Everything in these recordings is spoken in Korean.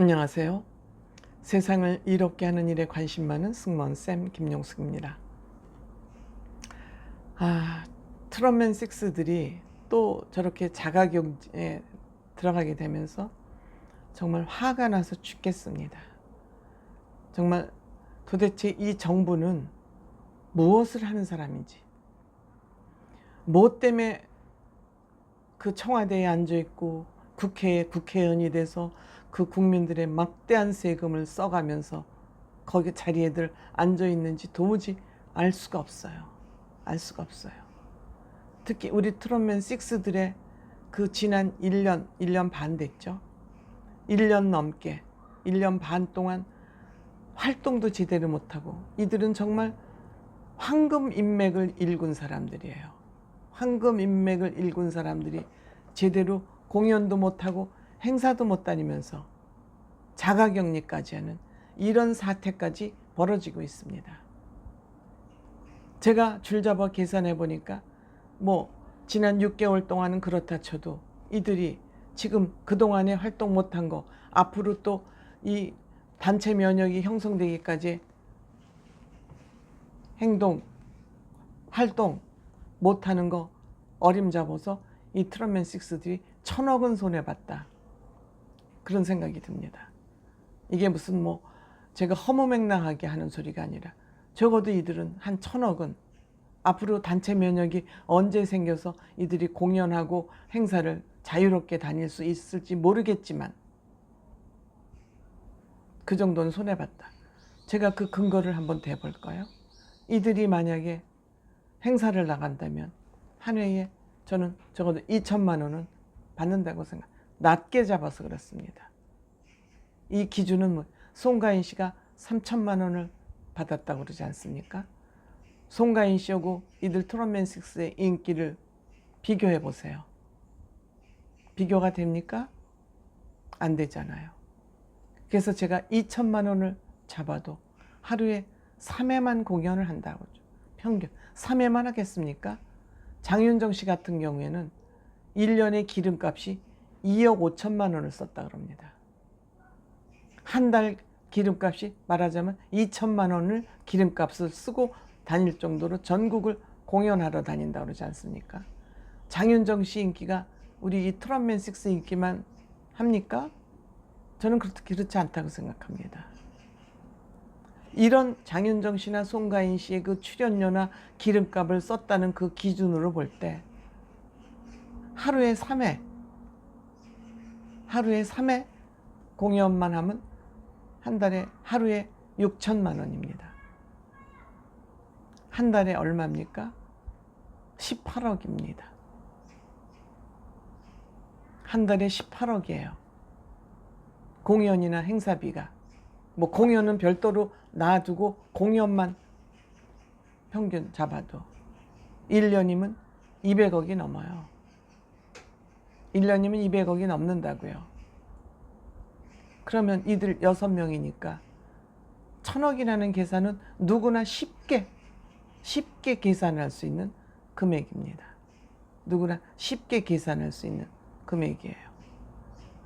안녕하세요. 세상을 이롭게 하는 일에 관심 많은 승무원쌤 김용숙입니다. 트롯맨 6들이 또 저렇게 자가격리에 들어가게 되면서 정말 화가 나서 죽겠습니다. 정말 도대체 이 정부는 무엇을 하는 사람인지, 뭐 때문에 그 청와대에 앉아있고 국회에 국회의원이 돼서 그 국민들의 막대한 세금을 써가면서 거기 자리에들 앉아있는지 도무지 알 수가 없어요. 알 수가 없어요. 특히 우리 트롯맨 6들의 그 지난 1년 반 됐죠. 1년 넘게 1년 반 동안 활동도 제대로 못하고, 이들은 정말 황금 인맥을 일군 사람들이에요. 황금 인맥을 일군 사람들이 제대로 공연도 못하고 행사도 못 다니면서 자가격리까지 하는 이런 사태까지 벌어지고 있습니다. 제가 줄잡아 계산해 보니까 지난 6개월 동안은 그렇다 쳐도 이들이 지금 그동안에 활동 못한 거, 앞으로 또 이 단체 면역이 형성되기까지 활동 못하는 거 어림잡아서 이 트롯맨 6들이 1,000억은 손해봤다, 그런 생각이 듭니다. 이게 무슨 제가 허무맹랑하게 하는 소리가 아니라 적어도 이들은 한 1,000억은 앞으로 단체 면역이 언제 생겨서 이들이 공연하고 행사를 자유롭게 다닐 수 있을지 모르겠지만 그 정도는 손해봤다. 제가 그 근거를 한번 대볼까요? 이들이 만약에 행사를 나간다면 한 회에 저는 적어도 2천만 원은 받는다고 생각. 낮게 잡아서 그렇습니다. 이 기준은 송가인 씨가 3천만 원을 받았다고 그러지 않습니까? 송가인 씨하고 이들 트롯맨 6의 인기를 비교해 보세요. 비교가 됩니까? 안 되잖아요. 그래서 제가 2천만 원을 잡아도 하루에 3회만 공연을 한다고. 평균 3회만 하겠습니까? 장윤정 씨 같은 경우에는 1년의 기름값이 2억 5천만 원을 썼다 그럽니다. 한 달 기름값이 말하자면 2천만 원을 기름값을 쓰고 다닐 정도로 전국을 공연하러 다닌다고 그러지 않습니까? 장윤정 씨 인기가 우리 이 트롯맨 6 인기만 합니까? 저는 그렇지 않다고 생각합니다. 이런 장윤정 씨나 송가인 씨의 그 출연료나 기름값을 썼다는 그 기준으로 볼 때 하루에 3회 공연만 하면 한 달에 하루에 6천만 원입니다. 한 달에 얼마입니까? 18억입니다. 한 달에 18억이에요. 공연이나 행사비가. 공연은 별도로 놔두고 공연만 평균 잡아도 1년이면 200억이 넘어요. 1년이면 200억이 넘는다고요. 그러면 이들 6명이니까 1,000억이라는 계산은 누구나 쉽게 계산할 수 있는 금액입니다. 누구나 쉽게 계산할 수 있는 금액이에요.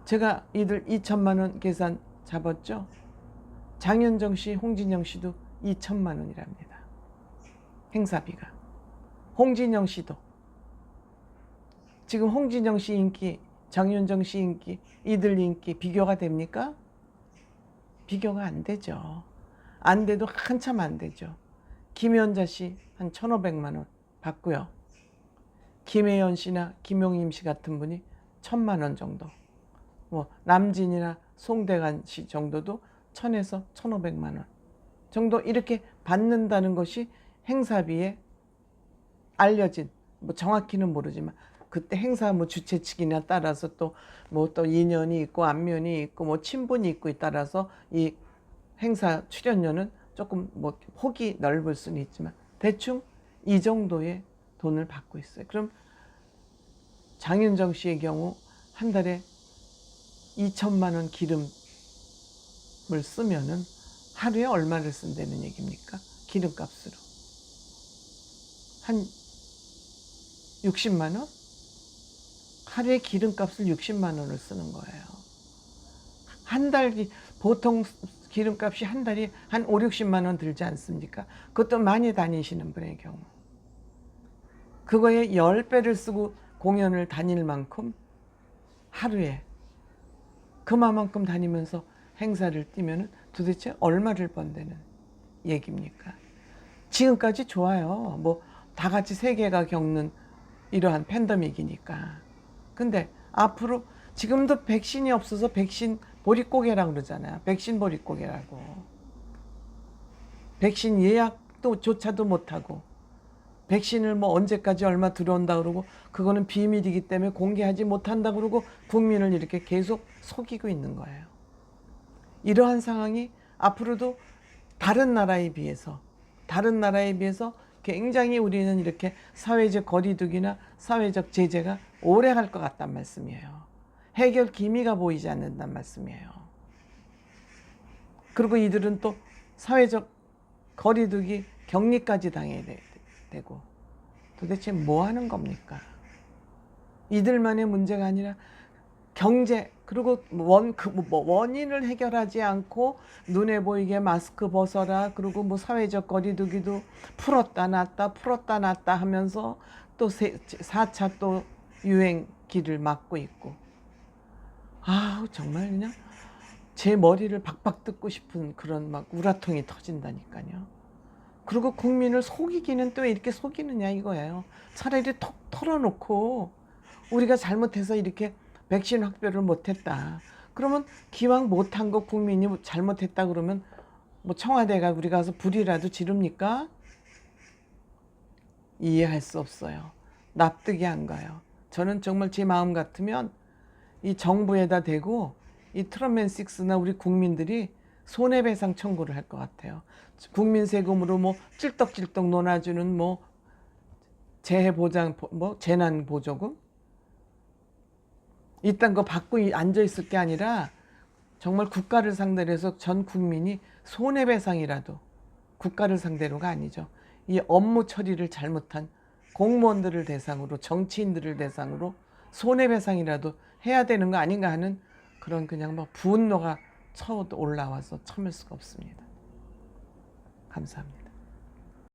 제가 이들 2천만 원 계산 잡았죠? 장윤정 씨, 홍진영 씨도 2천만 원이랍니다. 행사비가. 홍진영 씨도. 지금 홍진영 씨 인기, 장윤정 씨 인기, 이들 인기 비교가 됩니까? 비교가 안 되죠. 안 돼도 한참 안 되죠. 김연자 씨 한 1,500만 원 받고요. 김혜연 씨나 김용임 씨 같은 분이 1,000만 원 정도. 남진이나 송대관 씨 정도도 1,000에서 1,500만 원 정도 이렇게 받는다는 것이 행사비에 알려진, 정확히는 모르지만 그때 행사 주최 측이나 따라서 또 인연이 있고 안면이 있고 친분이 있고 따라서 이 행사 출연료는 조금 폭이 넓을 수는 있지만 대충 이 정도의 돈을 받고 있어요. 그럼 장윤정 씨의 경우 한 달에 2천만 원 기름을 쓰면은 하루에 얼마를 쓴다는 얘기입니까? 기름값으로. 한 60만 원? 하루에 기름값을 60만 원을 쓰는 거예요. 한 달 보통 기름값이 한 달이 한 5, 60만 원 들지 않습니까? 그것도 많이 다니시는 분의 경우. 그거에 10배를 쓰고 공연을 다닐 만큼 하루에 그만큼 다니면서 행사를 뛰면 도대체 얼마를 번다는 얘기입니까? 지금까지 좋아요. 뭐 다 같이 세계가 겪는 이러한 팬데믹이니까. 근데 앞으로 지금도 백신이 없어서 백신 보릿고개라고 그러잖아요. 백신 보릿고개라고. 백신 예약도 조차도 못하고 백신을 뭐 언제까지 얼마 들어온다 그러고 그거는 비밀이기 때문에 공개하지 못한다 그러고 국민을 이렇게 계속 속이고 있는 거예요. 이러한 상황이 앞으로도 다른 나라에 비해서 굉장히 우리는 이렇게 사회적 거리두기나 사회적 제재가 오래 갈 것 같단 말씀이에요. 해결 기미가 보이지 않는단 말씀이에요. 그리고 이들은 또 사회적 거리두기 격리까지 당해야 되고 도대체 뭐 하는 겁니까? 이들만의 문제가 아니라 경제 그리고 원인을 해결하지 않고 눈에 보이게 마스크 벗어라 그리고 뭐 사회적 거리두기도 풀었다 놨다 하면서 또 4차 또 유행기를 맞고 있고 아 정말 그냥 제 머리를 박박 뜯고 싶은 그런 막 우라통이 터진다니까요. 그리고 국민을 속이기는 또 이렇게 속이느냐 이거예요. 차라리 톡 털어놓고 우리가 잘못해서 이렇게 백신 확보를 못했다. 그러면 기왕 못한 거 국민이 잘못했다 그러면 뭐 청와대가 우리 가서 불이라도 지릅니까? 이해할 수 없어요. 납득이 안 가요. 저는 정말 제 마음 같으면 이 정부에다 대고 이 트럼앤6나 우리 국민들이 손해배상 청구를 할 것 같아요. 국민 세금으로 뭐 찔떡찔떡 논아주는 뭐 재해보장 뭐 재난보조금 이딴 거 받고 앉아 있을 게 아니라 정말 국가를 상대로 해서 전 국민이 손해배상이라도 국가를 상대로가 아니죠. 이 업무 처리를 잘못한 공무원들을 대상으로 정치인들을 대상으로 손해배상이라도 해야 되는 거 아닌가 하는 그런 그냥 막 분노가 올라와서 참을 수가 없습니다. 감사합니다.